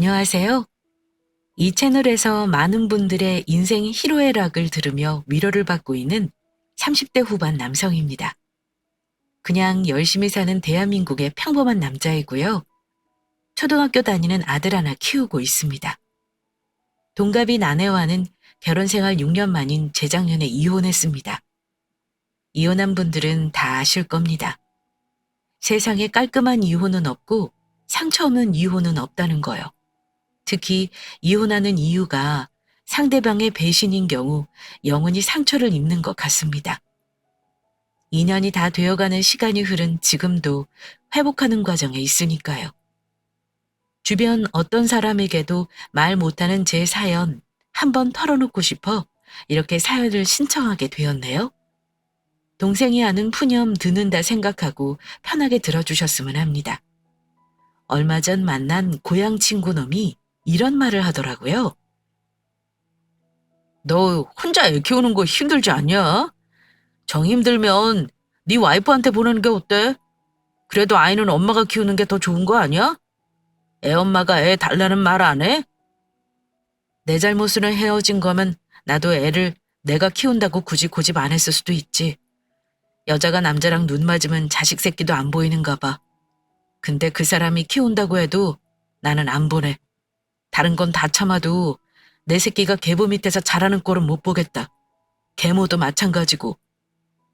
안녕하세요. 이 채널에서 많은 분들의 인생 희로애락을 들으며 위로를 받고 있는 30대 후반 남성입니다. 그냥 열심히 사는 대한민국의 평범한 남자이고요. 초등학교 다니는 아들 하나 키우고 있습니다. 동갑인 아내와는 결혼 생활 6년 만인 재작년에 이혼했습니다. 이혼한 분들은 다 아실 겁니다. 세상에 깔끔한 이혼은 없고 상처 없는 이혼은 없다는 거요. 특히 이혼하는 이유가 상대방의 배신인 경우 영원히 상처를 입는 것 같습니다. 2년이 다 되어가는 시간이 흐른 지금도 회복하는 과정에 있으니까요. 주변 어떤 사람에게도 말 못하는 제 사연 한번 털어놓고 싶어 이렇게 사연을 신청하게 되었네요. 동생이 아는 푸념 듣는다 생각하고 편하게 들어주셨으면 합니다. 얼마 전 만난 고향 친구 놈이 이런 말을 하더라고요. 너 혼자 애 키우는 거 힘들지 않냐? 정 힘들면 네 와이프한테 보내는 게 어때? 그래도 아이는 엄마가 키우는 게 더 좋은 거 아니야? 애 엄마가 애 달라는 말 안 해? 내 잘못으로 헤어진 거면 나도 애를 내가 키운다고 굳이 고집 안 했을 수도 있지. 여자가 남자랑 눈 맞으면 자식 새끼도 안 보이는가 봐. 근데 그 사람이 키운다고 해도 나는 안 보내. 다른 건 다 참아도 내 새끼가 계보 밑에서 자라는 꼴은 못 보겠다. 계모도 마찬가지고.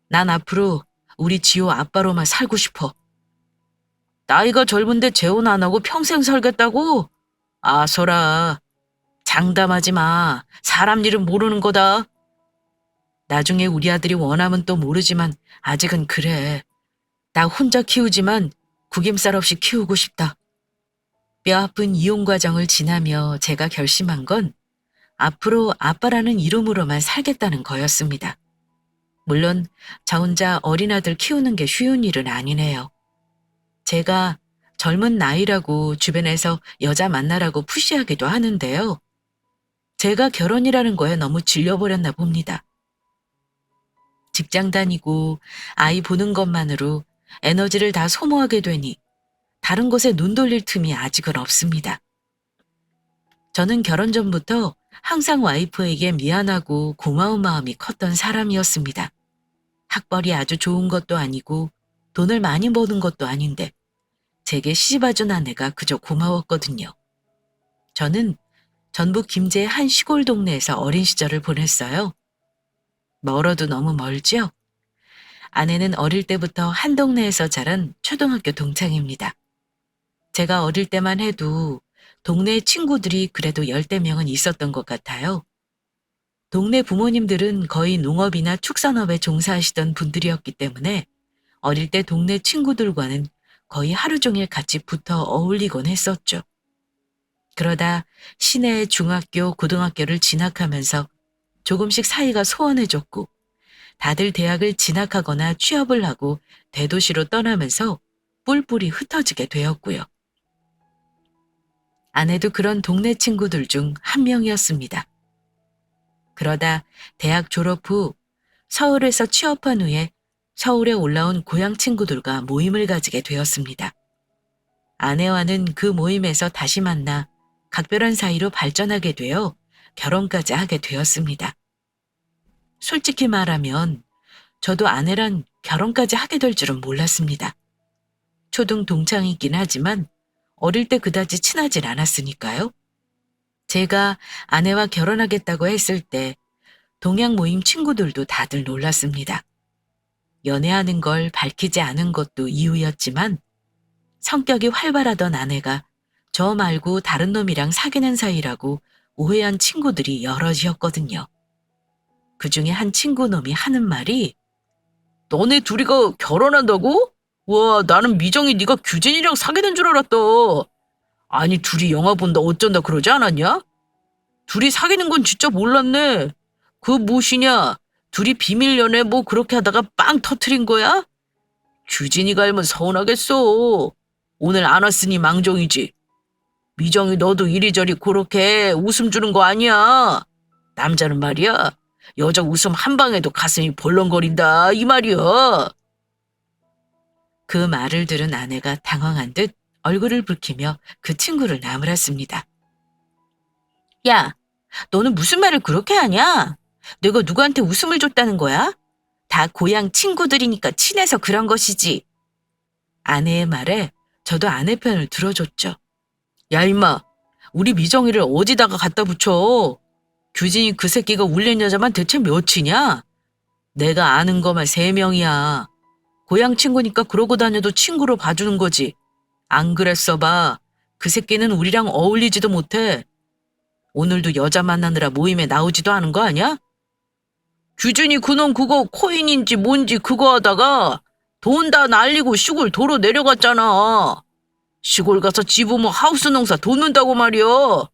난 앞으로 우리 지호 아빠로만 살고 싶어. 나이가 젊은데 재혼 안 하고 평생 살겠다고? 아서라. 장담하지 마. 사람 일은 모르는 거다. 나중에 우리 아들이 원하면 또 모르지만 아직은 그래. 나 혼자 키우지만 구김살 없이 키우고 싶다. 뼈아픈 이혼 과정을 지나며 제가 결심한 건 앞으로 아빠라는 이름으로만 살겠다는 거였습니다. 물론 저 혼자 어린 아들 키우는 게 쉬운 일은 아니네요. 제가 젊은 나이라고 주변에서 여자 만나라고 푸시하기도 하는데요. 제가 결혼이라는 거에 너무 질려버렸나 봅니다. 직장 다니고 아이 보는 것만으로 에너지를 다 소모하게 되니 다른 곳에 눈 돌릴 틈이 아직은 없습니다. 저는 결혼 전부터 항상 와이프에게 미안하고 고마운 마음이 컸던 사람이었습니다. 학벌이 아주 좋은 것도 아니고 돈을 많이 버는 것도 아닌데 제게 시집와준 아내가 그저 고마웠거든요. 저는 전북 김제의 한 시골 동네에서 어린 시절을 보냈어요. 멀어도 너무 멀죠? 아내는 어릴 때부터 한 동네에서 자란 초등학교 동창입니다. 제가 어릴 때만 해도 동네 친구들이 그래도 10대 명은 있었던 것 같아요. 동네 부모님들은 거의 농업이나 축산업에 종사하시던 분들이었기 때문에 어릴 때 동네 친구들과는 거의 하루 종일 같이 붙어 어울리곤 했었죠. 그러다 시내 중학교, 고등학교를 진학하면서 조금씩 사이가 소원해졌고 다들 대학을 진학하거나 취업을 하고 대도시로 떠나면서 뿔뿔이 흩어지게 되었고요. 아내도 그런 동네 친구들 중 한 명이었습니다. 그러다 대학 졸업 후 서울에서 취업한 후에 서울에 올라온 고향 친구들과 모임을 가지게 되었습니다. 아내와는 그 모임에서 다시 만나 각별한 사이로 발전하게 되어 결혼까지 하게 되었습니다. 솔직히 말하면 저도 아내랑 결혼까지 하게 될 줄은 몰랐습니다. 초등 동창이긴 하지만 어릴 때 그다지 친하진 않았으니까요. 제가 아내와 결혼하겠다고 했을 때 동양 모임 친구들도 다들 놀랐습니다. 연애하는 걸 밝히지 않은 것도 이유였지만 성격이 활발하던 아내가 저 말고 다른 놈이랑 사귀는 사이라고 오해한 친구들이 여럿이었거든요. 그중에 한 친구 놈이 하는 말이 너네 둘이가 결혼한다고? 와, 나는 미정이 네가 규진이랑 사귀는 줄 알았다. 아니, 둘이 영화 본다 어쩐다 그러지 않았냐? 둘이 사귀는 건 진짜 몰랐네. 그 무엇이냐? 둘이 비밀 연애 뭐 그렇게 하다가 빵 터트린 거야? 규진이가 알면 서운하겠어. 오늘 안 왔으니 망정이지. 미정이 너도 이리저리 그렇게 웃음 주는 거 아니야. 남자는 말이야. 여자 웃음 한 방에도 가슴이 벌렁거린다 이 말이야. 그 말을 들은 아내가 당황한 듯 얼굴을 붉히며 그 친구를 나무랐습니다. 야, 너는 무슨 말을 그렇게 하냐? 내가 누구한테 웃음을 줬다는 거야? 다 고향 친구들이니까 친해서 그런 것이지. 아내의 말에 저도 아내 편을 들어줬죠. 야, 임마. 우리 미정이를 어디다가 갖다 붙여? 규진이 그 새끼가 울린 여자만 대체 몇이냐? 내가 아는 거만 3명이야. 고향 친구니까 그러고 다녀도 친구로 봐주는 거지. 안 그랬어 봐. 그 새끼는 우리랑 어울리지도 못해. 오늘도 여자 만나느라 모임에 나오지도 않은 거 아니야? 규진이 그놈 그거 코인인지 뭔지 그거 하다가 돈 다 날리고 시골 도로 내려갔잖아. 시골 가서 지부모 하우스 농사 돕는다고 말이여.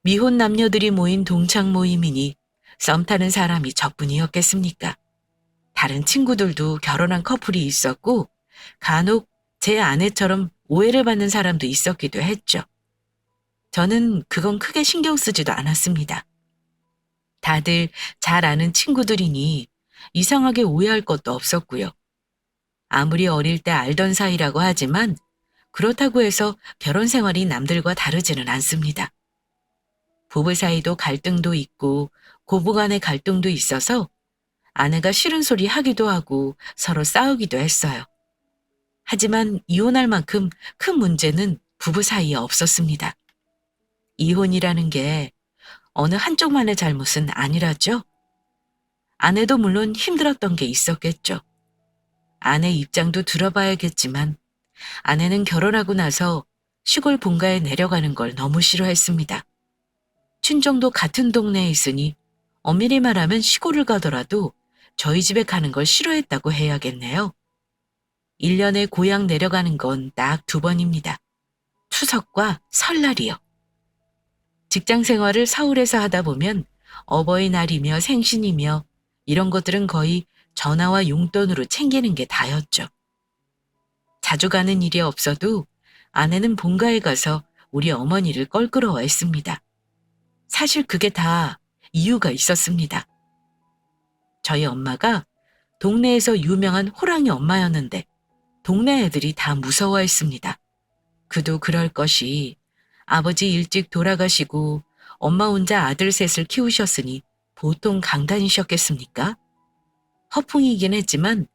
미혼 남녀들이 모인 동창 모임이니 썸 타는 사람이 저뿐이었겠습니까? 다른 친구들도 결혼한 커플이 있었고 간혹 제 아내처럼 오해를 받는 사람도 있었기도 했죠. 저는 그건 크게 신경 쓰지도 않았습니다. 다들 잘 아는 친구들이니 이상하게 오해할 것도 없었고요. 아무리 어릴 때 알던 사이라고 하지만 그렇다고 해서 결혼 생활이 남들과 다르지는 않습니다. 부부 사이도 갈등도 있고 고부간의 갈등도 있어서 아내가 싫은 소리 하기도 하고 서로 싸우기도 했어요. 하지만 이혼할 만큼 큰 문제는 부부 사이에 없었습니다. 이혼이라는 게 어느 한쪽만의 잘못은 아니라죠. 아내도 물론 힘들었던 게 있었겠죠. 아내 입장도 들어봐야겠지만 아내는 결혼하고 나서 시골 본가에 내려가는 걸 너무 싫어했습니다. 친정도 같은 동네에 있으니 엄밀히 말하면 시골을 가더라도 저희 집에 가는 걸 싫어했다고 해야겠네요. 1년에 고향 내려가는 건 딱 2번입니다. 추석과 설날이요. 직장 생활을 서울에서 하다 보면 어버이날이며 생신이며 이런 것들은 거의 전화와 용돈으로 챙기는 게 다였죠. 자주 가는 일이 없어도 아내는 본가에 가서 우리 어머니를 껄끄러워했습니다. 사실 그게 다 이유가 있었습니다. 저희 엄마가 동네에서 유명한 호랑이 엄마였는데 동네 애들이 다 무서워했습니다. 그도 그럴 것이 아버지 일찍 돌아가시고 엄마 혼자 아들 셋을 키우셨으니 보통 강단이셨겠습니까? 허풍이긴 했지만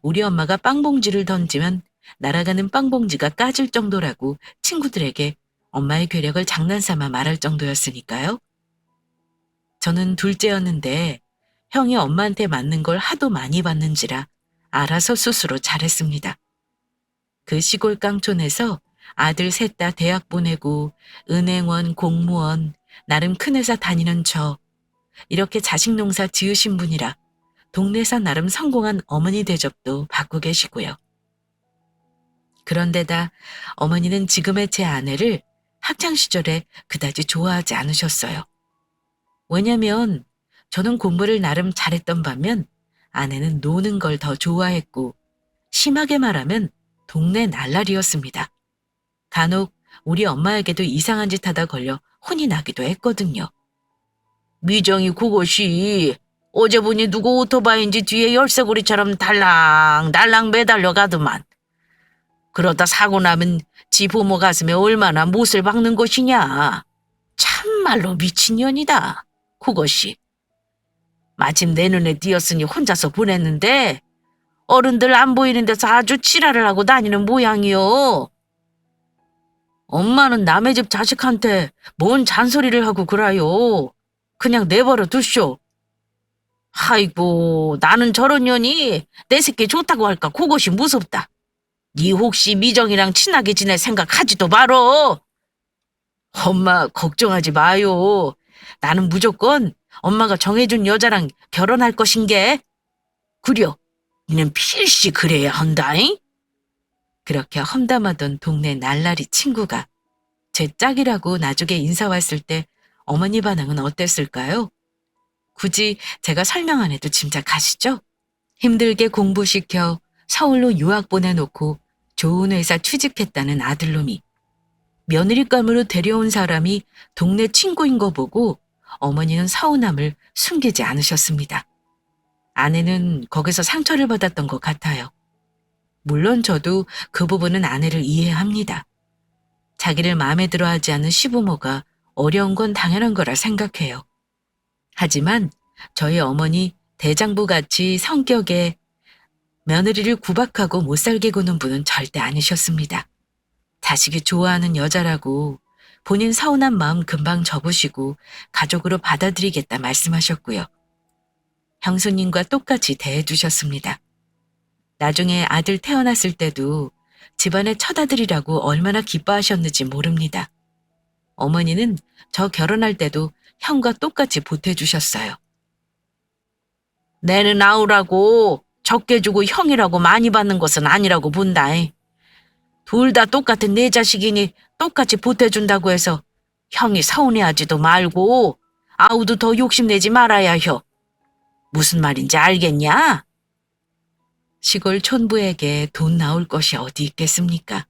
우리 엄마가 빵봉지를 던지면 날아가는 빵봉지가 까질 정도라고 친구들에게 엄마의 괴력을 장난삼아 말할 정도였으니까요. 저는 둘째였는데 형이 엄마한테 맞는 걸 하도 많이 받는지라 알아서 스스로 잘했습니다. 그 시골 깡촌에서 아들 3 다 대학 보내고 은행원, 공무원, 나름 큰 회사 다니는 저 이렇게 자식 농사 지으신 분이라 동네에서 나름 성공한 어머니 대접도 받고 계시고요. 그런데다 어머니는 지금의 제 아내를 학창시절에 그다지 좋아하지 않으셨어요. 왜냐면 저는 공부를 나름 잘했던 반면 아내는 노는 걸 더 좋아했고 심하게 말하면 동네 날라리였습니다. 간혹 우리 엄마에게도 이상한 짓 하다 걸려 혼이 나기도 했거든요. 미정이 그것이 어제 보니 누구 오토바이인지 뒤에 열쇠고리처럼 달랑달랑 매달려 가더만. 그러다 사고 나면 지 부모 가슴에 얼마나 못을 박는 것이냐. 참말로 미친년이다. 그것이. 마침 내 눈에 띄었으니 혼자서 보냈는데 어른들 안 보이는 데서 아주 지랄을 하고 다니는 모양이요. 엄마는 남의 집 자식한테 뭔 잔소리를 하고 그래요. 그냥 내버려 두쇼. 아이고 나는 저런 년이 내 새끼 좋다고 할까 그것이 무섭다. 니 혹시 미정이랑 친하게 지낼 생각하지도 말어. 엄마 걱정하지 마요. 나는 무조건 엄마가 정해준 여자랑 결혼할 것인게. 그려 니는 필시 그래야 한다잉. 그렇게 험담하던 동네 날라리 친구가 제 짝이라고 나중에 인사 왔을 때 어머니 반응은 어땠을까요? 굳이 제가 설명 안 해도 짐작하시죠? 힘들게 공부시켜 서울로 유학 보내놓고 좋은 회사 취직했다는 아들놈이 며느리감으로 데려온 사람이 동네 친구인 거 보고 어머니는 서운함을 숨기지 않으셨습니다. 아내는 거기서 상처를 받았던 것 같아요. 물론 저도 그 부분은 아내를 이해합니다. 자기를 마음에 들어하지 않는 시부모가 어려운 건 당연한 거라 생각해요. 하지만 저희 어머니 대장부같이 성격에 며느리를 구박하고 못 살게 구는 분은 절대 아니셨습니다. 자식이 좋아하는 여자라고 본인 서운한 마음 금방 접으시고 가족으로 받아들이겠다 말씀하셨고요. 형수님과 똑같이 대해주셨습니다. 나중에 아들 태어났을 때도 집안의 첫아들이라고 얼마나 기뻐하셨는지 모릅니다. 어머니는 저 결혼할 때도 형과 똑같이 보태주셨어요. 내는 아우라고 적게 주고 형이라고 많이 받는 것은 아니라고 본다. 둘 다 똑같은 내 자식이니 똑같이 보태준다고 해서 형이 서운해하지도 말고 아우도 더 욕심내지 말아야 혀. 무슨 말인지 알겠냐? 시골 촌부에게 돈 나올 것이 어디 있겠습니까?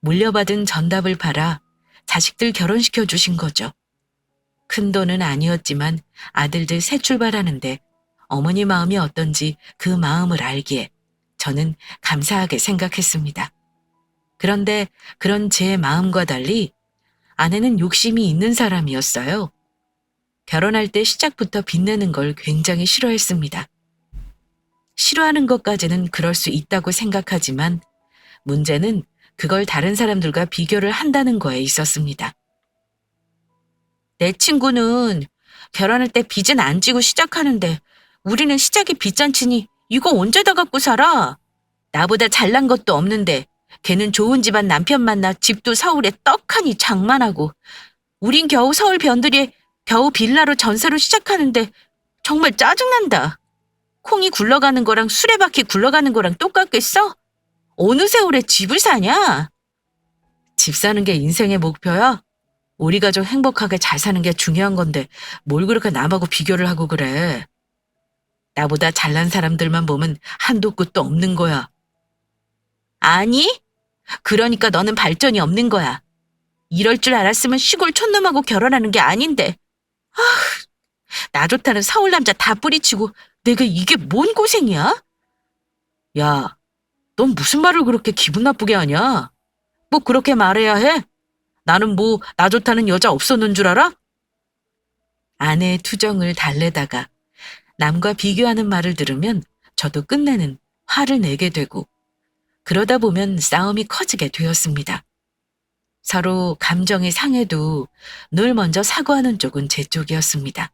물려받은 전답을 팔아 자식들 결혼시켜 주신 거죠. 큰 돈은 아니었지만 아들들 새 출발하는데 어머니 마음이 어떤지 그 마음을 알기에 저는 감사하게 생각했습니다. 그런데 그런 제 마음과 달리 아내는 욕심이 있는 사람이었어요. 결혼할 때 시작부터 빚내는 걸 굉장히 싫어했습니다. 싫어하는 것까지는 그럴 수 있다고 생각하지만 문제는 그걸 다른 사람들과 비교를 한다는 거에 있었습니다. 내 친구는 결혼할 때 빚은 안 지고 시작하는데 우리는 시작이 빚잔치니 이거 언제 다 갖고 살아? 나보다 잘난 것도 없는데 걔는 좋은 집안 남편 만나 집도 서울에 떡하니 장만하고 우린 겨우 서울 변두리에 겨우 빌라로 전세로 시작하는데 정말 짜증난다. 콩이 굴러가는 거랑 수레바퀴 굴러가는 거랑 똑같겠어? 어느 세월에 집을 사냐? 집 사는 게 인생의 목표야? 우리 가족 행복하게 잘 사는 게 중요한 건데 뭘 그렇게 남하고 비교를 하고 그래. 나보다 잘난 사람들만 보면 한도 끝도 없는 거야. 아니? 그러니까 너는 발전이 없는 거야. 이럴 줄 알았으면 시골 촌놈하고 결혼하는 게 아닌데. 나 좋다는 서울 남자 다 뿌리치고 내가 이게 뭔 고생이야? 야, 넌 무슨 말을 그렇게 기분 나쁘게 하냐? 뭐 그렇게 말해야 해? 나는 뭐 나 좋다는 여자 없었는 줄 알아? 아내의 투정을 달래다가 남과 비교하는 말을 들으면 저도 끝내는 화를 내게 되고 그러다 보면 싸움이 커지게 되었습니다. 서로 감정이 상해도 늘 먼저 사과하는 쪽은 제 쪽이었습니다.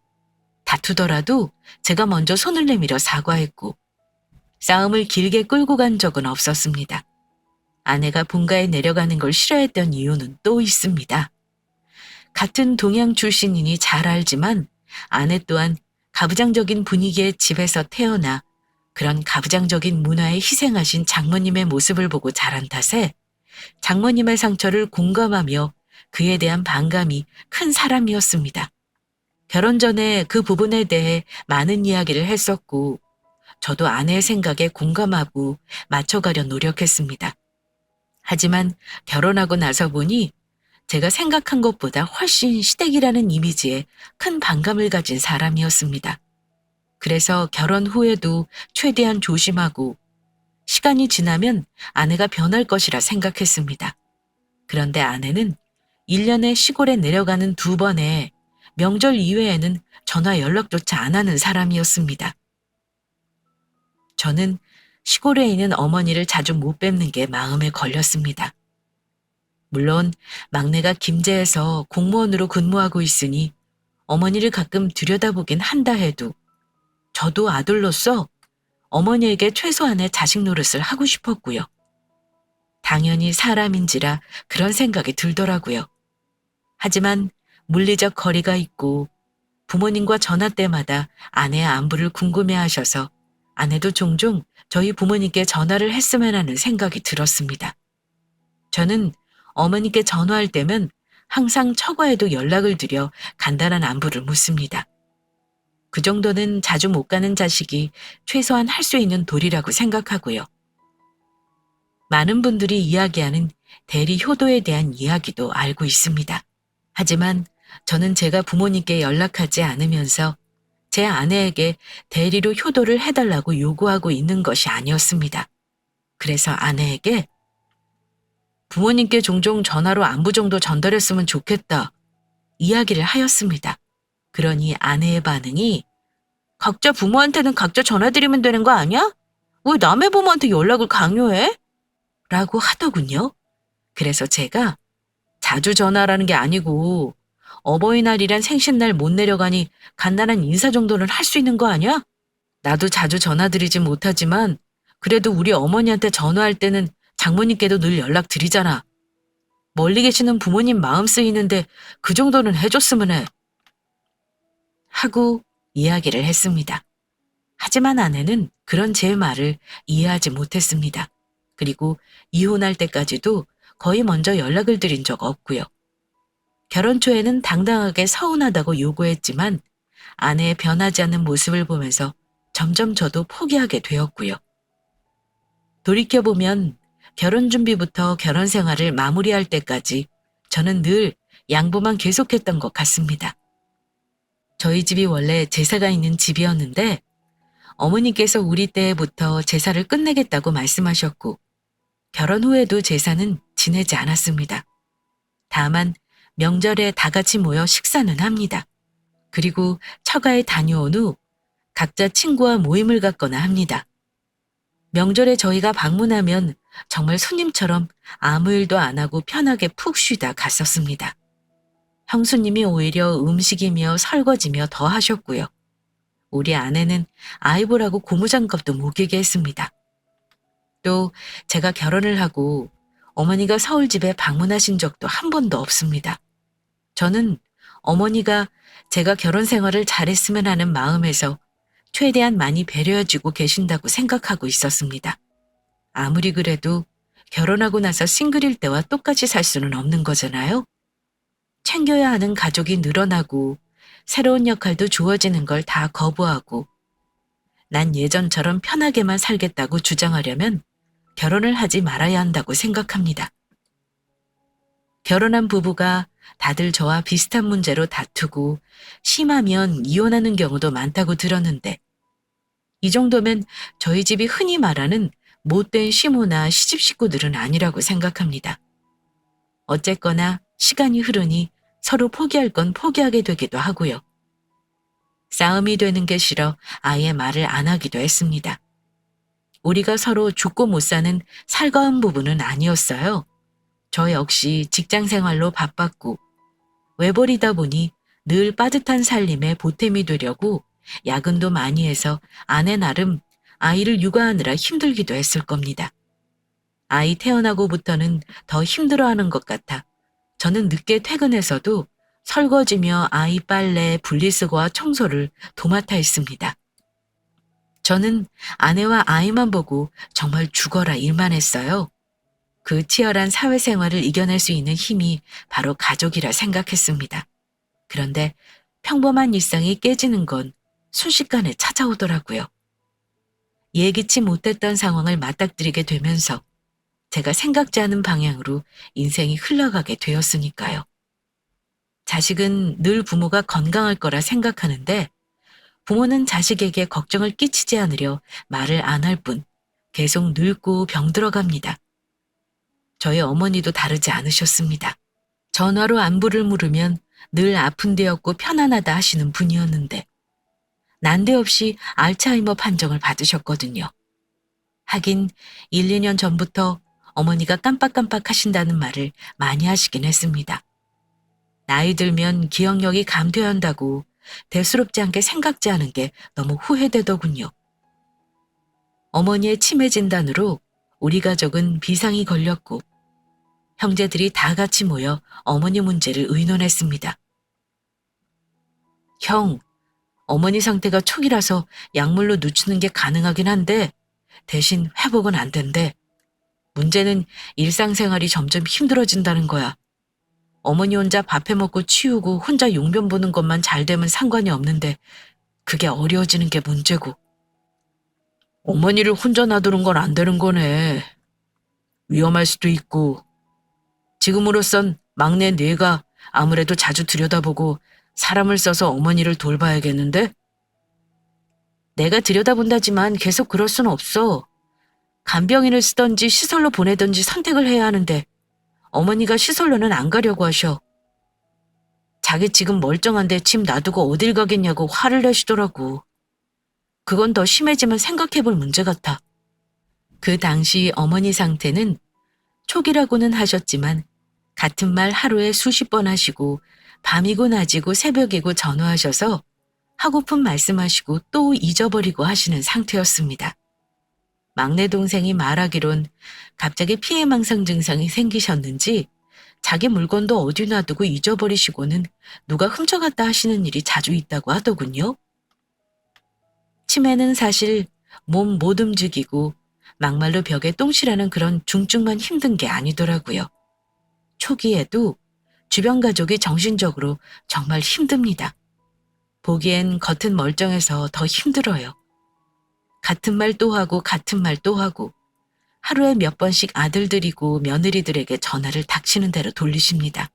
다투더라도 제가 먼저 손을 내밀어 사과했고 싸움을 길게 끌고 간 적은 없었습니다. 아내가 본가에 내려가는 걸 싫어했던 이유는 또 있습니다. 같은 동양 출신이니 잘 알지만 아내 또한 가부장적인 분위기의 집에서 태어나 그런 가부장적인 문화에 희생하신 장모님의 모습을 보고 자란 탓에 장모님의 상처를 공감하며 그에 대한 반감이 큰 사람이었습니다. 결혼 전에 그 부분에 대해 많은 이야기를 했었고 저도 아내의 생각에 공감하고 맞춰가려 노력했습니다. 하지만 결혼하고 나서 보니 제가 생각한 것보다 훨씬 시댁이라는 이미지에 큰 반감을 가진 사람이었습니다. 그래서 결혼 후에도 최대한 조심하고 시간이 지나면 아내가 변할 것이라 생각했습니다. 그런데 아내는 1년에 시골에 내려가는 2번에 명절 이외에는 전화 연락조차 안 하는 사람이었습니다. 저는 시골에 있는 어머니를 자주 못 뵙는 게 마음에 걸렸습니다. 물론 막내가 김제에서 공무원으로 근무하고 있으니 어머니를 가끔 들여다보긴 한다 해도 저도 아들로서 어머니에게 최소한의 자식 노릇을 하고 싶었고요. 당연히 사람인지라 그런 생각이 들더라고요. 하지만 물리적 거리가 있고 부모님과 전화 때마다 아내의 안부를 궁금해하셔서 아내도 종종 저희 부모님께 전화를 했으면 하는 생각이 들었습니다. 저는 어머니께 전화할 때면 항상 처가에도 연락을 드려 간단한 안부를 묻습니다. 그 정도는 자주 못 가는 자식이 최소한 할 수 있는 도리라고 생각하고요. 많은 분들이 이야기하는 대리 효도에 대한 이야기도 알고 있습니다. 하지만 저는 제가 부모님께 연락하지 않으면서 제 아내에게 대리로 효도를 해달라고 요구하고 있는 것이 아니었습니다. 그래서 아내에게 부모님께 종종 전화로 안부 정도 전달했으면 좋겠다. 이야기를 하였습니다. 그러니 아내의 반응이 각자 부모한테는 각자 전화드리면 되는 거 아니야? 왜 남의 부모한테 연락을 강요해? 라고 하더군요. 그래서 제가 자주 전화라는 게 아니고 어버이날이란 생신날 못 내려가니 간단한 인사 정도는 할 수 있는 거 아니야? 나도 자주 전화드리진 못하지만 그래도 우리 어머니한테 전화할 때는 장모님께도 늘 연락드리잖아. 멀리 계시는 부모님 마음 쓰이는데 그 정도는 해줬으면 해. 하고 이야기를 했습니다. 하지만 아내는 그런 제 말을 이해하지 못했습니다. 그리고 이혼할 때까지도 거의 먼저 연락을 드린 적 없고요. 결혼 초에는 당당하게 서운하다고 요구했지만 아내의 변하지 않는 모습을 보면서 점점 저도 포기하게 되었고요. 돌이켜보면 결혼 준비부터 결혼 생활을 마무리할 때까지 저는 늘 양보만 계속했던 것 같습니다. 저희 집이 원래 제사가 있는 집이었는데 어머니께서 우리 때부터 제사를 끝내겠다고 말씀하셨고 결혼 후에도 제사는 지내지 않았습니다. 다만 명절에 다 같이 모여 식사는 합니다. 그리고 처가에 다녀온 후 각자 친구와 모임을 갖거나 합니다. 명절에 저희가 방문하면 정말 손님처럼 아무 일도 안 하고 편하게 푹 쉬다 갔었습니다. 형수님이 오히려 음식이며 설거지며 더 하셨고요. 우리 아내는 아이 보라고 고무장갑도 못 끼게 했습니다. 또 제가 결혼을 하고 어머니가 서울 집에 방문하신 적도 한 번도 없습니다. 저는 어머니가 제가 결혼 생활을 잘했으면 하는 마음에서 최대한 많이 배려해주고 계신다고 생각하고 있었습니다. 아무리 그래도 결혼하고 나서 싱글일 때와 똑같이 살 수는 없는 거잖아요. 챙겨야 하는 가족이 늘어나고 새로운 역할도 주어지는 걸 다 거부하고 난 예전처럼 편하게만 살겠다고 주장하려면 결혼을 하지 말아야 한다고 생각합니다. 결혼한 부부가 다들 저와 비슷한 문제로 다투고 심하면 이혼하는 경우도 많다고 들었는데 이 정도면 저희 집이 흔히 말하는 못된 시모나 시집 식구들은 아니라고 생각합니다. 어쨌거나 시간이 흐르니 서로 포기할 건 포기하게 되기도 하고요. 싸움이 되는 게 싫어 아예 말을 안 하기도 했습니다. 우리가 서로 죽고 못 사는 살가운 부부는 아니었어요. 저 역시 직장 생활로 바빴고 외벌이다 보니 늘 빠듯한 살림에 보탬이 되려고 야근도 많이 해서 아내 나름 아이를 육아하느라 힘들기도 했을 겁니다. 아이 태어나고부터는 더 힘들어하는 것 같아 저는 늦게 퇴근해서도 설거지며 아이 빨래, 분리수거와 청소를 도맡아 했습니다. 저는 아내와 아이만 보고 정말 죽어라 일만 했어요. 그 치열한 사회생활을 이겨낼 수 있는 힘이 바로 가족이라 생각했습니다. 그런데 평범한 일상이 깨지는 건 순식간에 찾아오더라고요. 예기치 못했던 상황을 맞닥뜨리게 되면서 제가 생각지 않은 방향으로 인생이 흘러가게 되었으니까요. 자식은 늘 부모가 건강할 거라 생각하는데 부모는 자식에게 걱정을 끼치지 않으려 말을 안 할 뿐 계속 늙고 병들어갑니다. 저희 어머니도 다르지 않으셨습니다. 전화로 안부를 물으면 늘 아픈 데였고 편안하다 하시는 분이었는데 난데없이 알츠하이머 판정을 받으셨거든요. 하긴 1, 2년 전부터 어머니가 깜빡깜빡 하신다는 말을 많이 하시긴 했습니다. 나이 들면 기억력이 감퇴한다고 대수롭지 않게 생각지 않은 게 너무 후회되더군요. 어머니의 치매 진단으로 우리 가족은 비상이 걸렸고 형제들이 다 같이 모여 어머니 문제를 의논했습니다. 형, 어머니 상태가 초기라서 약물로 늦추는 게 가능하긴 한데 대신 회복은 안 된대. 문제는 일상생활이 점점 힘들어진다는 거야. 어머니 혼자 밥해 먹고 치우고 혼자 용변 보는 것만 잘 되면 상관이 없는데 그게 어려워지는 게 문제고. 어머니를 혼자 놔두는 건 안 되는 거네. 위험할 수도 있고. 지금으로선 막내 뇌가 아무래도 자주 들여다보고 사람을 써서 어머니를 돌봐야겠는데? 내가 들여다본다지만 계속 그럴 수는 없어. 간병인을 쓰던지 시설로 보내든지 선택을 해야 하는데 어머니가 시설로는 안 가려고 하셔. 자기 지금 멀쩡한데 집 놔두고 어딜 가겠냐고 화를 내시더라고. 그건 더 심해지면 생각해볼 문제 같아. 그 당시 어머니 상태는 촉이라고는 하셨지만 같은 말 하루에 수십 번 하시고 밤이고 낮이고 새벽이고 전화하셔서 하고픈 말씀하시고 또 잊어버리고 하시는 상태였습니다. 막내 동생이 말하기론 갑자기 피해망상 증상이 생기셨는지 자기 물건도 어디 놔두고 잊어버리시고는 누가 훔쳐갔다 하시는 일이 자주 있다고 하더군요. 치매는 사실 몸 못 움직이고 막말로 벽에 똥실하는 그런 중증만 힘든 게 아니더라고요. 초기에도 주변 가족이 정신적으로 정말 힘듭니다. 보기엔 겉은 멀쩡해서 더 힘들어요. 같은 말 또 하고 같은 말 또 하고 하루에 몇 번씩 아들들이고 며느리들에게 전화를 닥치는 대로 돌리십니다.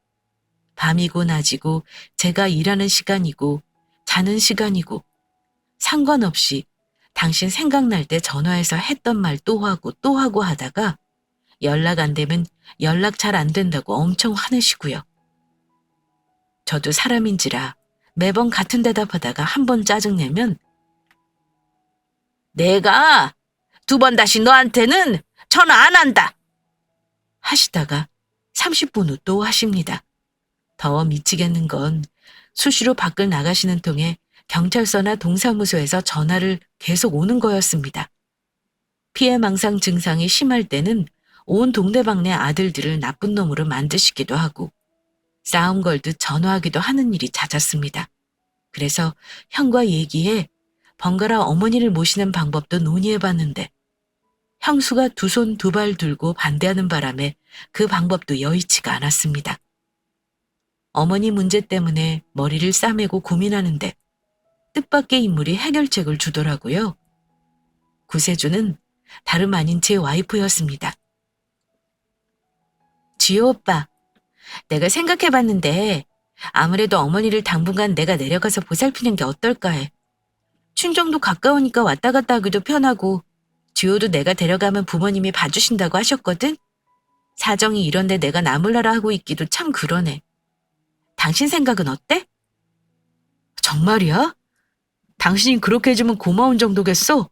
밤이고 낮이고 제가 일하는 시간이고 자는 시간이고 상관없이 당신 생각날 때 전화해서 했던 말 또 하고 하다가 연락 안 되면 연락 잘 안 된다고 엄청 화내시고요. 저도 사람인지라 매번 같은 대답하다가 한 번 짜증내면 내가 2번 다시 너한테는 전화 안 한다 하시다가 30분 후 또 하십니다. 더 미치겠는 건 수시로 밖을 나가시는 통에 경찰서나 동사무소에서 전화를 계속 오는 거였습니다. 피해망상 증상이 심할 때는 온 동네방네 아들들을 나쁜 놈으로 만드시기도 하고 싸움 걸듯 전화하기도 하는 일이 잦았습니다. 그래서 형과 얘기해 번갈아 어머니를 모시는 방법도 논의해봤는데 형수가 2손 2발 들고 반대하는 바람에 그 방법도 여의치가 않았습니다. 어머니 문제 때문에 머리를 싸매고 고민하는데 뜻밖의 인물이 해결책을 주더라고요. 구세주는 다름 아닌 제 와이프였습니다. 지효 오빠, 내가 생각해봤는데 아무래도 어머니를 당분간 내가 내려가서 보살피는 게 어떨까 해. 친정도 가까우니까 왔다 갔다 하기도 편하고 지효도 내가 데려가면 부모님이 봐주신다고 하셨거든? 사정이 이런데 내가 나몰라라 하고 있기도 참 그러네. 당신 생각은 어때? 정말이야? 당신이 그렇게 해주면 고마운 정도겠어?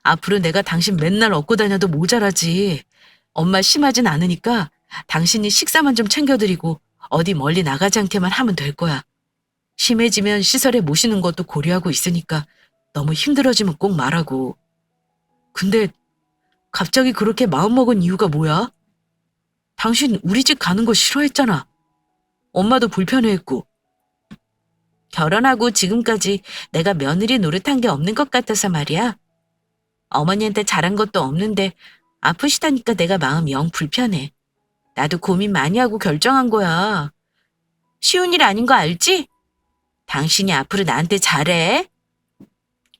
앞으로 내가 당신 맨날 업고 다녀도 모자라지. 엄마 심하진 않으니까 당신이 식사만 좀 챙겨드리고 어디 멀리 나가지 않게만 하면 될 거야. 심해지면 시설에 모시는 것도 고려하고 있으니까 너무 힘들어지면 꼭 말하고. 근데 갑자기 그렇게 마음먹은 이유가 뭐야? 당신 우리 집 가는 거 싫어했잖아. 엄마도 불편해했고. 결혼하고 지금까지 내가 며느리 노릇한 게 없는 것 같아서 말이야. 어머니한테 잘한 것도 없는데 아프시다니까 내가 마음이 영 불편해. 나도 고민 많이 하고 결정한 거야. 쉬운 일 아닌 거 알지? 당신이 앞으로 나한테 잘해.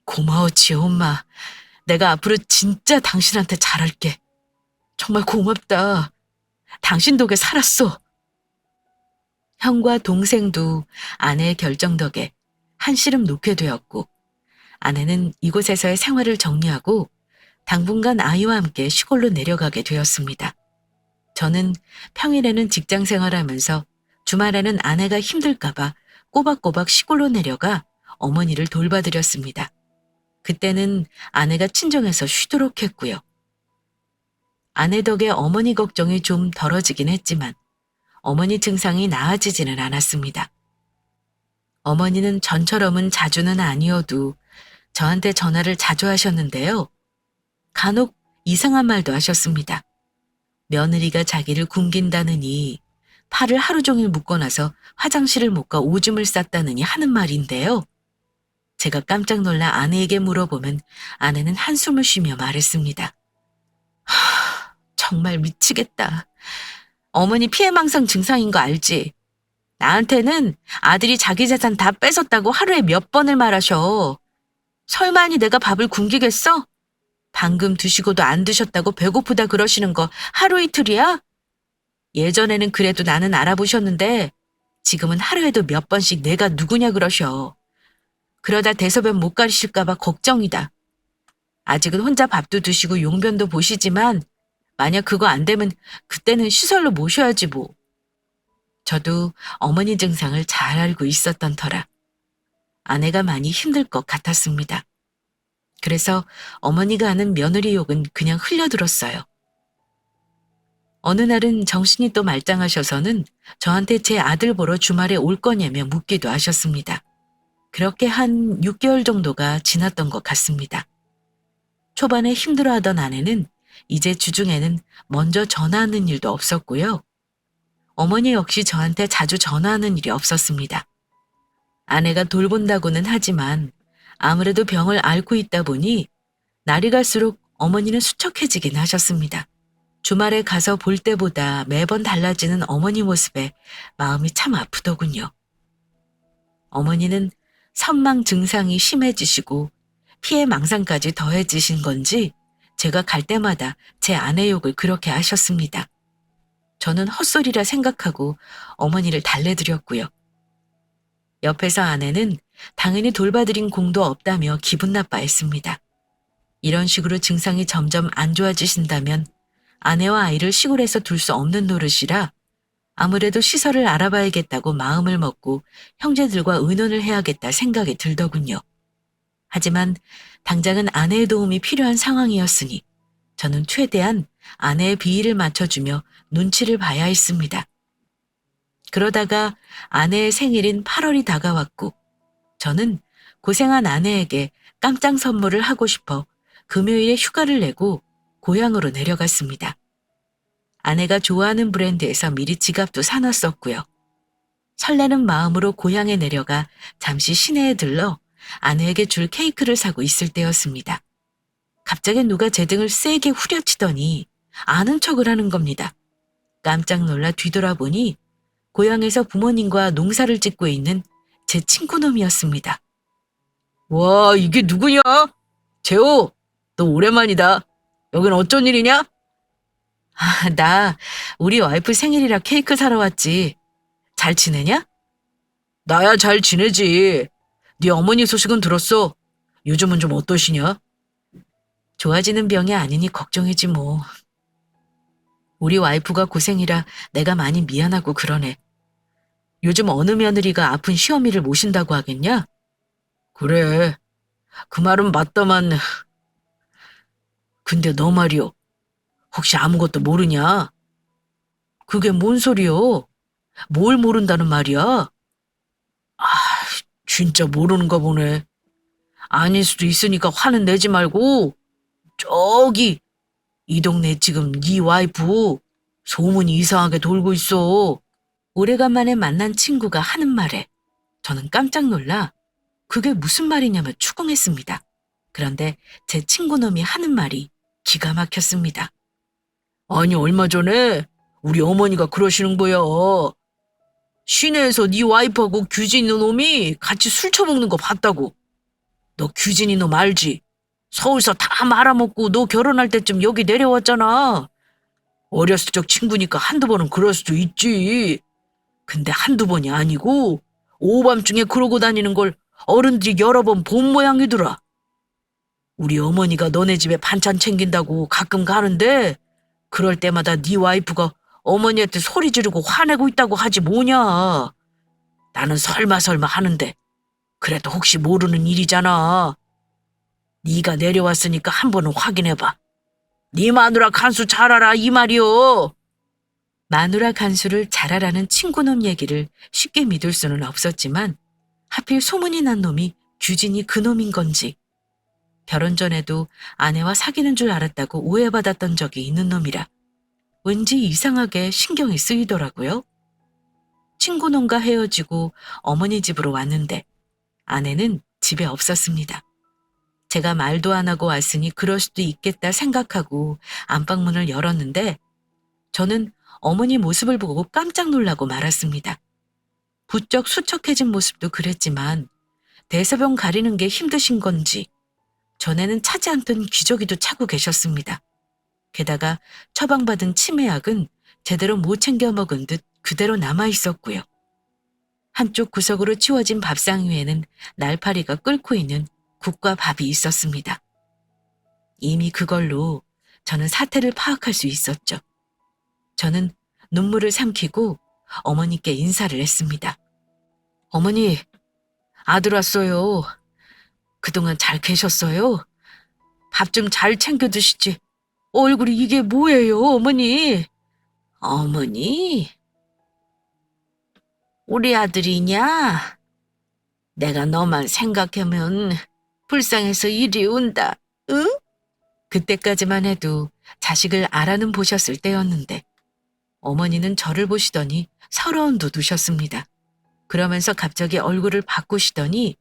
고마워, 지호 엄마. 내가 앞으로 진짜 당신한테 잘할게. 정말 고맙다. 당신 덕에 살았어. 형과 동생도 아내의 결정 덕에 한시름 놓게 되었고 아내는 이곳에서의 생활을 정리하고 당분간 아이와 함께 시골로 내려가게 되었습니다. 저는 평일에는 직장 생활하면서 주말에는 아내가 힘들까봐 꼬박꼬박 시골로 내려가 어머니를 돌봐드렸습니다. 그때는 아내가 친정에서 쉬도록 했고요. 아내 덕에 어머니 걱정이 좀 덜어지긴 했지만 어머니 증상이 나아지지는 않았습니다. 어머니는 전처럼은 자주는 아니어도 저한테 전화를 자주 하셨는데요. 간혹 이상한 말도 하셨습니다. 며느리가 자기를 굶긴다느니 팔을 하루 종일 묶어놔서 화장실을 못 가 오줌을 쌌다느니 하는 말인데요. 제가 깜짝 놀라 아내에게 물어보면 아내는 한숨을 쉬며 말했습니다. 정말 미치겠다. 어머니 피해망상 증상인 거 알지? 나한테는 아들이 자기 재산 다 뺏었다고 하루에 몇 번을 말하셔. 설마니 내가 밥을 굶기겠어? 방금 드시고도 안 드셨다고 배고프다 그러시는 거 하루 이틀이야? 예전에는 그래도 나는 알아보셨는데 지금은 하루에도 몇 번씩 내가 누구냐 그러셔. 그러다 대소변 못 가리실까 봐 걱정이다. 아직은 혼자 밥도 드시고 용변도 보시지만 만약 그거 안 되면 그때는 시설로 모셔야지 뭐. 저도 어머니 증상을 잘 알고 있었던 터라 아내가 많이 힘들 것 같았습니다. 그래서 어머니가 하는 며느리 욕은 그냥 흘려들었어요. 어느 날은 정신이 또 말짱하셔서는 저한테 제 아들 보러 주말에 올 거냐며 묻기도 하셨습니다. 그렇게 한 6개월 정도가 지났던 것 같습니다. 초반에 힘들어하던 아내는 이제 주중에는 먼저 전화하는 일도 없었고요. 어머니 역시 저한테 자주 전화하는 일이 없었습니다. 아내가 돌본다고는 하지만 아무래도 병을 앓고 있다 보니 날이 갈수록 어머니는 수척해지긴 하셨습니다. 주말에 가서 볼 때보다 매번 달라지는 어머니 모습에 마음이 참 아프더군요. 어머니는 선망 증상이 심해지시고 피해 망상까지 더해지신 건지 제가 갈 때마다 제 아내 욕을 그렇게 하셨습니다. 저는 헛소리라 생각하고 어머니를 달래드렸고요. 옆에서 아내는 당연히 돌봐드린 공도 없다며 기분 나빠했습니다. 이런 식으로 증상이 점점 안 좋아지신다면 아내와 아이를 시골에서 둘 수 없는 노릇이라 아무래도 시설을 알아봐야겠다고 마음을 먹고 형제들과 의논을 해야겠다 생각이 들더군요. 하지만 당장은 아내의 도움이 필요한 상황이었으니 저는 최대한 아내의 비위를 맞춰주며 눈치를 봐야 했습니다. 그러다가 아내의 생일인 8월이 다가왔고 저는 고생한 아내에게 깜짝 선물을 하고 싶어 금요일에 휴가를 내고 고향으로 내려갔습니다. 아내가 좋아하는 브랜드에서 미리 지갑도 사놨었고요. 설레는 마음으로 고향에 내려가 잠시 시내에 들러 아내에게 줄 케이크를 사고 있을 때였습니다. 갑자기 누가 제 등을 세게 후려치더니 아는 척을 하는 겁니다. 깜짝 놀라 뒤돌아보니 고향에서 부모님과 농사를 짓고 있는 제 친구놈이었습니다. 와, 이게 누구냐? 재호, 너 오랜만이다. 여긴 어쩐 일이냐? 아, 나 우리 와이프 생일이라 케이크 사러 왔지. 잘 지내냐? 나야 잘 지내지. 네 어머니 소식은 들었어. 요즘은 좀 어떠시냐? 좋아지는 병이 아니니 걱정이지 뭐. 우리 와이프가 고생이라 내가 많이 미안하고 그러네. 요즘 어느 며느리가 아픈 시어미를 모신다고 하겠냐? 그래. 그 말은 맞다만. 근데 너 말이요. 혹시 아무것도 모르냐? 그게 뭔 소리요? 뭘 모른다는 말이야? 아, 진짜 모르는가 보네. 아닐 수도 있으니까 화는 내지 말고 저기 이 동네 지금 네 와이프 소문이 이상하게 돌고 있어. 오래간만에 만난 친구가 하는 말에 저는 깜짝 놀라 그게 무슨 말이냐며 추궁했습니다. 그런데 제 친구놈이 하는 말이 기가 막혔습니다. 아니 얼마 전에 우리 어머니가 그러시는 거야. 시내에서 네 와이프하고 규진이 놈이 같이 술 처먹는 거 봤다고. 너 규진이 놈 알지? 서울서 다 말아먹고 너 결혼할 때쯤 여기 내려왔잖아. 어렸을 적 친구니까 한두 번은 그럴 수도 있지. 근데 한두 번이 아니고 오밤중에 그러고 다니는 걸 어른들이 여러 번 본 모양이더라. 우리 어머니가 너네 집에 반찬 챙긴다고 가끔 가는데 그럴 때마다 네 와이프가 어머니한테 소리 지르고 화내고 있다고 하지 뭐냐. 나는 설마 하는데 그래도 혹시 모르는 일이잖아. 네가 내려왔으니까 한 번은 확인해봐. 네 마누라 간수 잘 알아 이 말이요. 마누라 간수를 잘 알아는 친구놈 얘기를 쉽게 믿을 수는 없었지만 하필 소문이 난 놈이 규진이 그 놈인 건지 결혼 전에도 아내와 사귀는 줄 알았다고 오해받았던 적이 있는 놈이라 왠지 이상하게 신경이 쓰이더라고요. 친구놈과 헤어지고 어머니 집으로 왔는데 아내는 집에 없었습니다. 제가 말도 안 하고 왔으니 그럴 수도 있겠다 생각하고 안방문을 열었는데 저는 어머니 모습을 보고 깜짝 놀라고 말았습니다. 부쩍 수척해진 모습도 그랬지만 대소변 가리는 게 힘드신 건지 전에는 차지 않던 기저귀도 차고 계셨습니다. 게다가 처방받은 치매약은 제대로 못 챙겨 먹은 듯 그대로 남아 있었고요. 한쪽 구석으로 치워진 밥상 위에는 날파리가 끓고 있는 국과 밥이 있었습니다. 이미 그걸로 저는 사태를 파악할 수 있었죠. 저는 눈물을 삼키고 어머니께 인사를 했습니다. 어머니, 아들 왔어요. 그동안 잘 계셨어요? 밥 좀 잘 챙겨 드시지. 얼굴이 이게 뭐예요, 어머니? 어머니? 우리 아들이냐? 내가 너만 생각하면 불쌍해서 이리 온다. 응? 그때까지만 해도 자식을 알아는 보셨을 때였는데 어머니는 저를 보시더니 서러운 듯 우셨습니다. 그러면서 갑자기 얼굴을 바꾸시더니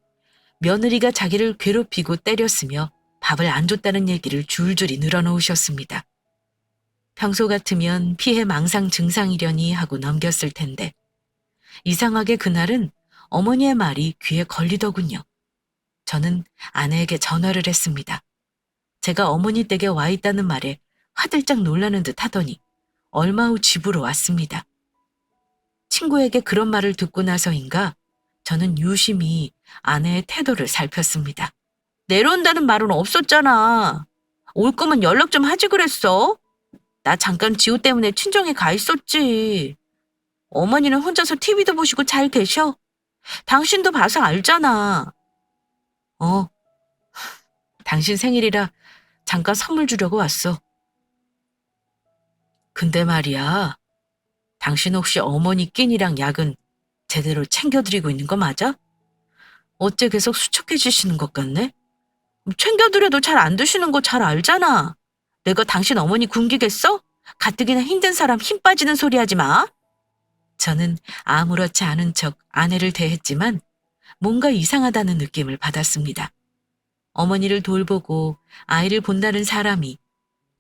며느리가 자기를 괴롭히고 때렸으며 밥을 안 줬다는 얘기를 줄줄이 늘어놓으셨습니다. 평소 같으면 피해 망상 증상이려니 하고 넘겼을 텐데 이상하게 그날은 어머니의 말이 귀에 걸리더군요. 저는 아내에게 전화를 했습니다. 제가 어머니 댁에 와 있다는 말에 화들짝 놀라는 듯 하더니 얼마 후 집으로 왔습니다. 친구에게 그런 말을 듣고 나서인가 저는 유심히 아내의 태도를 살폈습니다. 내려온다는 말은 없었잖아. 올 거면 연락 좀 하지 그랬어. 나 잠깐 지호 때문에 친정에 가 있었지. 어머니는 혼자서 TV도 보시고 잘 계셔. 당신도 봐서 알잖아. 당신 생일이라 잠깐 선물 주려고 왔어. 근데 말이야, 당신 혹시 어머니 끼니랑 약은 제대로 챙겨드리고 있는 거 맞아? 어째 계속 수척해지시는 것 같네? 챙겨드려도 잘 안 드시는 거 잘 알잖아. 내가 당신 어머니 굶기겠어? 가뜩이나 힘든 사람 힘 빠지는 소리 하지 마. 저는 아무렇지 않은 척 아내를 대했지만 뭔가 이상하다는 느낌을 받았습니다. 어머니를 돌보고 아이를 본다는 사람이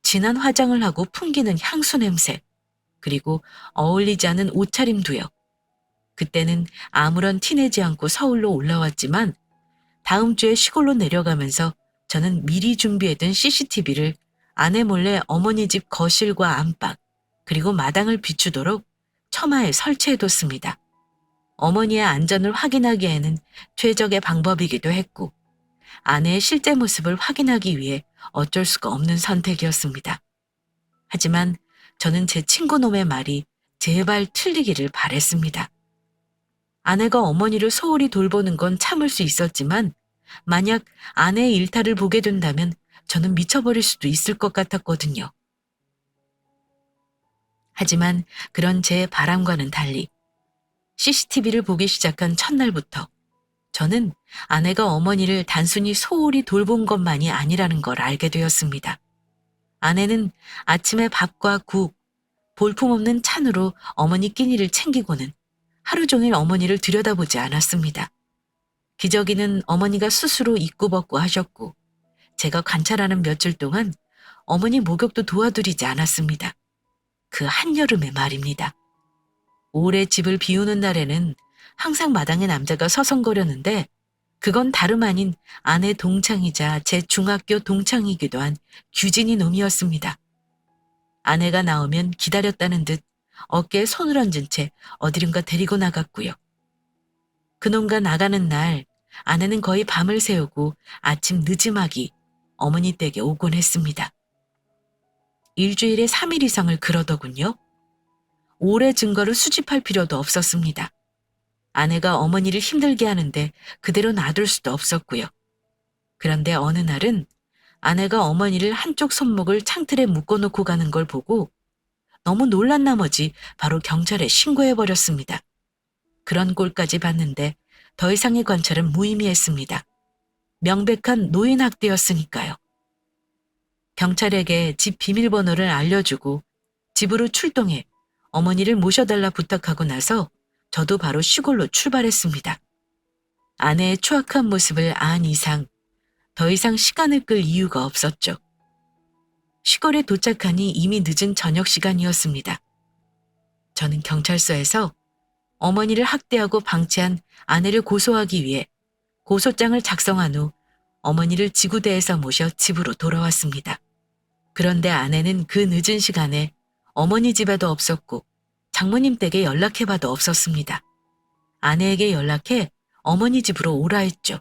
진한 화장을 하고 풍기는 향수 냄새, 그리고 어울리지 않은 옷차림도요. 그때는 아무런 티내지 않고 서울로 올라왔지만 다음 주에 시골로 내려가면서 저는 미리 준비해둔 CCTV를 아내 몰래 어머니 집 거실과 안방, 그리고 마당을 비추도록 처마에 설치해뒀습니다. 어머니의 안전을 확인하기에는 최적의 방법이기도 했고 아내의 실제 모습을 확인하기 위해 어쩔 수가 없는 선택이었습니다. 하지만 저는 제 친구놈의 말이 제발 틀리기를 바랬습니다. 아내가 어머니를 소홀히 돌보는 건 참을 수 있었지만 만약 아내의 일탈을 보게 된다면 저는 미쳐버릴 수도 있을 것 같았거든요. 하지만 그런 제 바람과는 달리 CCTV를 보기 시작한 첫날부터 저는 아내가 어머니를 단순히 소홀히 돌본 것만이 아니라는 걸 알게 되었습니다. 아내는 아침에 밥과 국, 볼품없는 찬으로 어머니 끼니를 챙기고는 하루 종일 어머니를 들여다보지 않았습니다. 기저귀는 어머니가 스스로 입고 벗고 하셨고 제가 관찰하는 며칠 동안 어머니 목욕도 도와드리지 않았습니다. 그 한여름에 말입니다. 오래 집을 비우는 날에는 항상 마당에 남자가 서성거렸는데 그건 다름 아닌 아내 동창이자 제 중학교 동창이기도 한 규진이 놈이었습니다. 아내가 나오면 기다렸다는 듯 어깨에 손을 얹은 채 어디론가 데리고 나갔고요. 그놈과 나가는 날 아내는 거의 밤을 새우고 아침 늦지막이 어머니 댁에 오곤 했습니다. 일주일에 3일 이상을 그러더군요. 오래 증거를 수집할 필요도 없었습니다. 아내가 어머니를 힘들게 하는데 그대로 놔둘 수도 없었고요. 그런데 어느 날은 아내가 어머니를 한쪽 손목을 창틀에 묶어놓고 가는 걸 보고 너무 놀란 나머지 바로 경찰에 신고해버렸습니다. 그런 꼴까지 봤는데 더 이상의 관찰은 무의미했습니다. 명백한 노인 학대였으니까요. 경찰에게 집 비밀번호를 알려주고 집으로 출동해 어머니를 모셔달라 부탁하고 나서 저도 바로 시골로 출발했습니다. 아내의 추악한 모습을 안 이상 더 이상 시간을 끌 이유가 없었죠. 시골에 도착하니 이미 늦은 저녁 시간이었습니다. 저는 경찰서에서 어머니를 학대하고 방치한 아내를 고소하기 위해 고소장을 작성한 후 어머니를 지구대에서 모셔 집으로 돌아왔습니다. 그런데 아내는 그 늦은 시간에 어머니 집에도 없었고 장모님 댁에 연락해봐도 없었습니다. 아내에게 연락해 어머니 집으로 오라 했죠.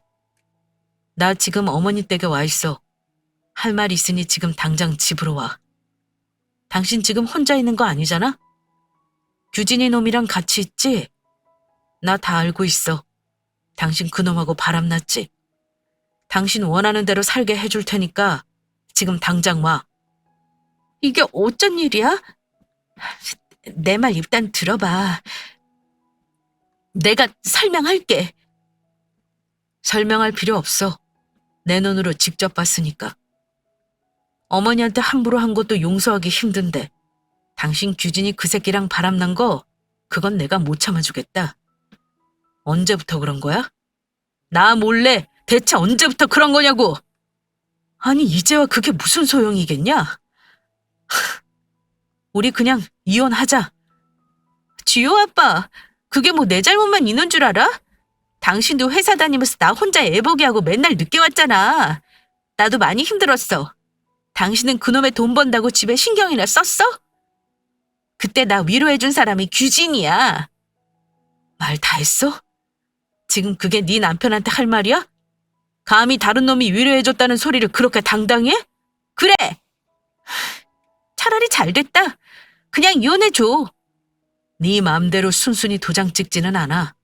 나 지금 어머니 댁에 와 있어. 할 말 있으니 지금 당장 집으로 와. 당신 지금 혼자 있는 거 아니잖아? 규진이 놈이랑 같이 있지? 나 다 알고 있어. 당신 그놈하고 바람났지? 당신 원하는 대로 살게 해줄 테니까 지금 당장 와. 이게 어쩐 일이야? 내 말 일단 들어봐. 내가 설명할게. 설명할 필요 없어. 내 눈으로 직접 봤으니까. 어머니한테 함부로 한 것도 용서하기 힘든데 당신 규진이 그 새끼랑 바람난 거 그건 내가 못 참아주겠다. 언제부터 그런 거야? 나 몰래 대체 언제부터 그런 거냐고. 아니 이제와 그게 무슨 소용이겠냐? 우리 그냥 이혼하자. 지효 아빠, 그게 뭐 내 잘못만 있는 줄 알아? 당신도 회사 다니면서 나 혼자 애보게 하고 맨날 늦게 왔잖아. 나도 많이 힘들었어. 당신은 그놈의 돈 번다고 집에 신경이나 썼어? 그때 나 위로해준 사람이 규진이야. 말 다 했어? 지금 그게 네 남편한테 할 말이야? 감히 다른 놈이 위로해줬다는 소리를 그렇게 당당히 해? 그래! 차라리 잘 됐다. 그냥 이혼해줘. 네 맘대로 순순히 도장 찍지는 않아.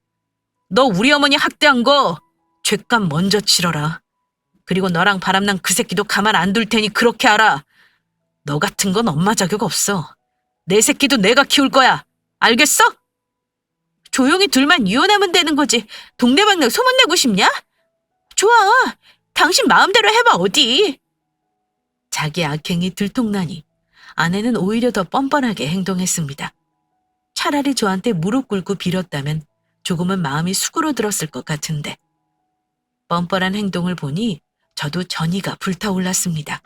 너 우리 어머니 학대한 거 죗값 먼저 치러라. 그리고 너랑 바람난 그 새끼도 가만 안 둘 테니 그렇게 알아. 너 같은 건 엄마 자격 없어. 내 새끼도 내가 키울 거야. 알겠어? 조용히 둘만 이혼하면 되는 거지. 동네방네 소문내고 싶냐? 좋아. 당신 마음대로 해봐 어디. 자기 악행이 들통나니 아내는 오히려 더 뻔뻔하게 행동했습니다. 차라리 저한테 무릎 꿇고 빌었다면 조금은 마음이 수그러들었을 것 같은데 뻔뻔한 행동을 보니 저도 전이가 불타올랐습니다.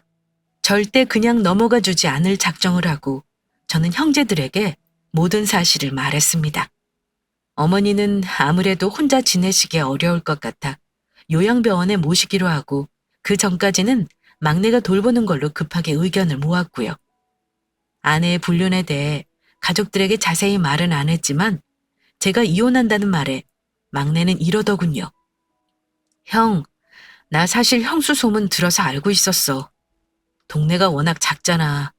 절대 그냥 넘어가 주지 않을 작정을 하고 저는 형제들에게 모든 사실을 말했습니다. 어머니는 아무래도 혼자 지내시기 어려울 것 같아 요양병원에 모시기로 하고 그 전까지는 막내가 돌보는 걸로 급하게 의견을 모았고요. 아내의 불륜에 대해 가족들에게 자세히 말은 안 했지만 제가 이혼한다는 말에 막내는 이러더군요. 형, 나 사실 형수 소문 들어서 알고 있었어. 동네가 워낙 작잖아.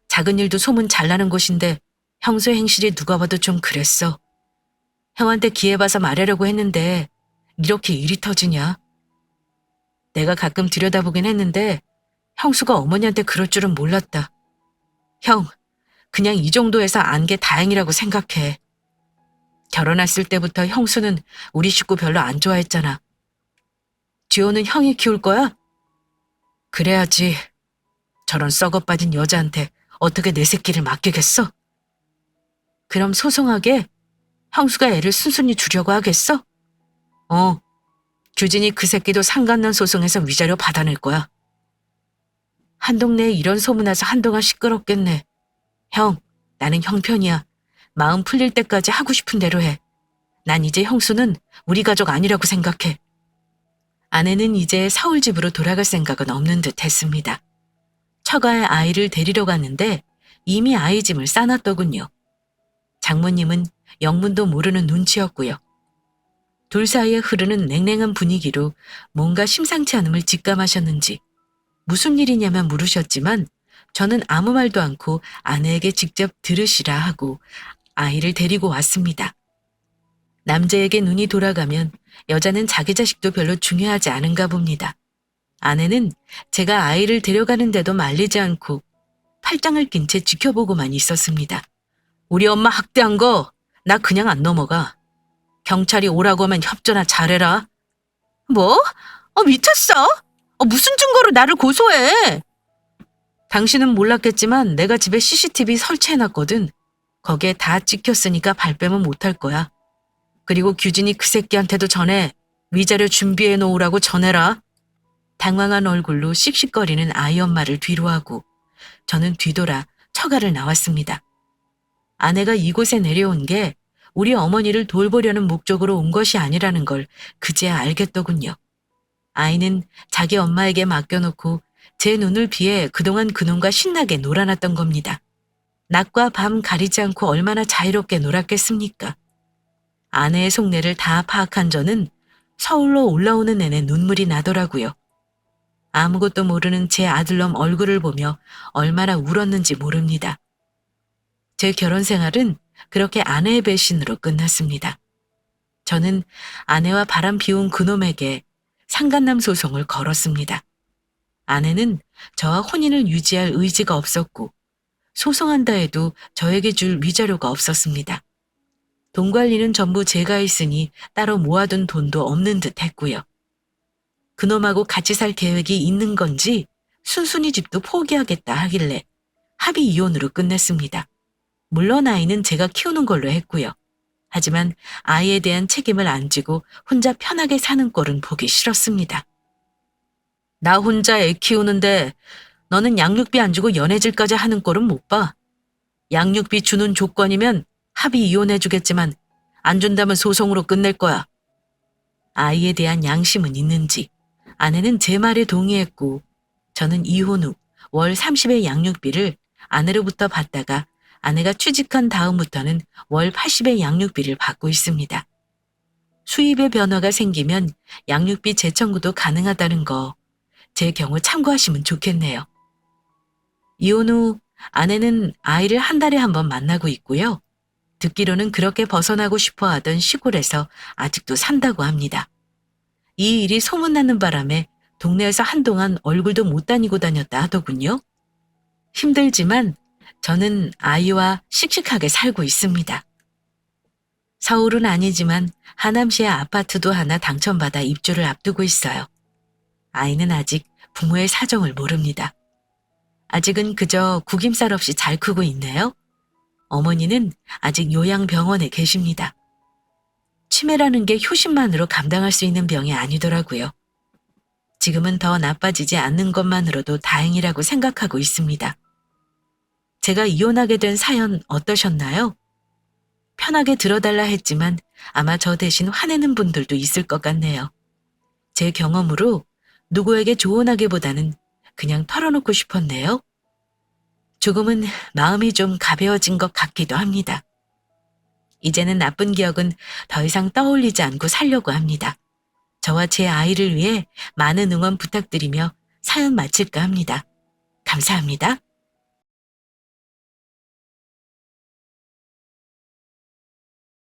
작은 일도 소문 잘 나는 곳인데 형수 행실이 누가 봐도 좀 그랬어. 형한테 기회 봐서 말하려고 했는데 이렇게 일이 터지냐? 내가 가끔 들여다보긴 했는데 형수가 어머니한테 그럴 줄은 몰랐다. 형, 그냥 이 정도에서 안 게 다행이라고 생각해. 결혼했을 때부터 형수는 우리 식구 별로 안 좋아했잖아. 지호는 형이 키울 거야? 그래야지. 저런 썩어빠진 여자한테 어떻게 내 새끼를 맡기겠어? 그럼 소송하게 형수가 애를 순순히 주려고 하겠어? 규진이 그 새끼도 상간난 소송에서 위자료 받아낼 거야. 한 동네에 이런 소문나서 한동안 시끄럽겠네. 형, 나는 형편이야. 마음 풀릴 때까지 하고 싶은 대로 해. 난 이제 형수는 우리 가족 아니라고 생각해. 아내는 이제 서울 집으로 돌아갈 생각은 없는 듯 했습니다. 처가에 아이를 데리러 갔는데 이미 아이 짐을 싸놨더군요. 장모님은 영문도 모르는 눈치였고요. 둘 사이에 흐르는 냉랭한 분위기로 뭔가 심상치 않음을 직감하셨는지 무슨 일이냐면 물으셨지만 저는 아무 말도 않고 아내에게 직접 들으시라 하고 아이를 데리고 왔습니다. 남자에게 눈이 돌아가면 여자는 자기 자식도 별로 중요하지 않은가 봅니다. 아내는 제가 아이를 데려가는데도 말리지 않고 팔짱을 낀 채 지켜보고만 있었습니다. 우리 엄마 학대한 거 나 그냥 안 넘어가. 경찰이 오라고 하면 협조나 잘해라. 뭐? 미쳤어? 무슨 증거로 나를 고소해? 당신은 몰랐겠지만 내가 집에 CCTV 설치해놨거든. 거기에 다 찍혔으니까 발뺌은 못할 거야. 그리고 규진이 그 새끼한테도 전해 위자료 준비해 놓으라고 전해라. 당황한 얼굴로 씩씩거리는 아이 엄마를 뒤로하고 저는 뒤돌아 처가를 나왔습니다. 아내가 이곳에 내려온 게 우리 어머니를 돌보려는 목적으로 온 것이 아니라는 걸 그제야 알겠더군요. 아이는 자기 엄마에게 맡겨놓고 제 눈을 피해 그동안 그놈과 신나게 놀아놨던 겁니다. 낮과 밤 가리지 않고 얼마나 자유롭게 놀았겠습니까? 아내의 속내를 다 파악한 저는 서울로 올라오는 내내 눈물이 나더라고요. 아무것도 모르는 제 아들놈 얼굴을 보며 얼마나 울었는지 모릅니다. 제 결혼 생활은 그렇게 아내의 배신으로 끝났습니다. 저는 아내와 바람 피운 그놈에게 상간남 소송을 걸었습니다. 아내는 저와 혼인을 유지할 의지가 없었고 소송한다 해도 저에게 줄 위자료가 없었습니다. 돈 관리는 전부 제가 했으니 따로 모아둔 돈도 없는 듯 했고요. 그놈하고 같이 살 계획이 있는 건지 순순히 집도 포기하겠다 하길래 합의 이혼으로 끝냈습니다. 물론 아이는 제가 키우는 걸로 했고요. 하지만 아이에 대한 책임을 안 지고 혼자 편하게 사는 꼴은 보기 싫었습니다. 나 혼자 애 키우는데 너는 양육비 안 주고 연애질까지 하는 꼴은 못 봐. 양육비 주는 조건이면 합의 이혼해 주겠지만 안 준다면 소송으로 끝낼 거야. 아이에 대한 양심은 있는지 아내는 제 말에 동의했고 저는 이혼 후 월 30의 양육비를 아내로부터 받다가 아내가 취직한 다음부터는 월 80의 양육비를 받고 있습니다. 수입의 변화가 생기면 양육비 재청구도 가능하다는 거 제 경우 참고하시면 좋겠네요. 이혼 후 아내는 아이를 한 달에 한 번 만나고 있고요. 듣기로는 그렇게 벗어나고 싶어 하던 시골에서 아직도 산다고 합니다. 이 일이 소문나는 바람에 동네에서 한동안 얼굴도 못 다니고 다녔다 하더군요. 힘들지만 저는 아이와 씩씩하게 살고 있습니다. 서울은 아니지만 하남시의 아파트도 하나 당첨받아 입주를 앞두고 있어요. 아이는 아직 부모의 사정을 모릅니다. 아직은 그저 구김살 없이 잘 크고 있네요. 어머니는 아직 요양병원에 계십니다. 치매라는 게 효심만으로 감당할 수 있는 병이 아니더라고요. 지금은 더 나빠지지 않는 것만으로도 다행이라고 생각하고 있습니다. 제가 이혼하게 된 사연 어떠셨나요? 편하게 들어달라 했지만 아마 저 대신 화내는 분들도 있을 것 같네요. 제 경험으로 누구에게 조언하기보다는 그냥 털어놓고 싶었네요. 조금은 마음이 좀 가벼워진 것 같기도 합니다. 이제는 나쁜 기억은 더 이상 떠올리지 않고 살려고 합니다. 저와 제 아이를 위해 많은 응원 부탁드리며 사연 마칠까 합니다. 감사합니다.